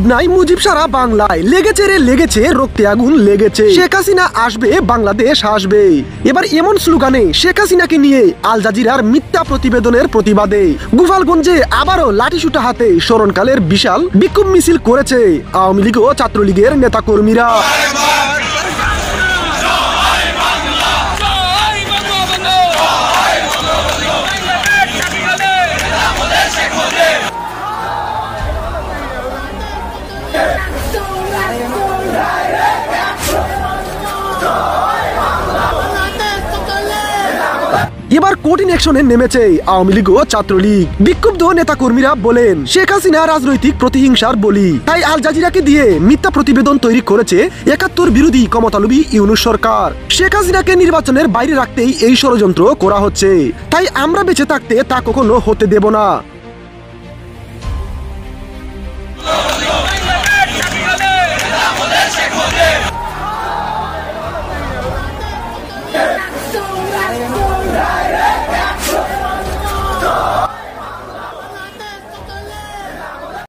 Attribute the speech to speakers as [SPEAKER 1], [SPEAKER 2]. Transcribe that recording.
[SPEAKER 1] মুজিব নাই, মুজিব সারা বাংলায় লেগেছে রে লেগেছে, রক্তে আগুন লেগেছে। শেখ হাসিনা আসবে, বাংলাদেশ আসবে। এবার এমন স্লোগানে শেখ হাসিনাকে নিয়ে আল জাজিরার মিথ্যা প্রতিবেদনের প্রতিবাদে গোপালগঞ্জে আবারও লাঠিসুটা হাতে স্মরণকালের বিশাল বিক্ষোভ মিছিল করেছে আওয়ামী লীগ ও ছাত্রলীগের নেতাকর্মীরা। এবার কঠিন অ্যাকশনে নেমেছে আওয়ামী লীগ ও ছাত্রলীগ। বিক্ষুব্ধ নেতাকর্মীরা বলেন, শেখ হাসিনা রাজনৈতিক প্রতিহিংসার বলি, তাই আল জাজিরাকে দিয়ে মিথ্যা প্রতিবেদন তৈরি করেছে ৭১ বিরোধী ক্ষমতালোভী ইউনূস সরকার। শেখ হাসিনাকে নির্বাচনের বাইরে রাখতেই এই ষড়যন্ত্র করা হচ্ছে, তাই আমরা বেঁচে থাকতে তা কখনো হতে দেব না।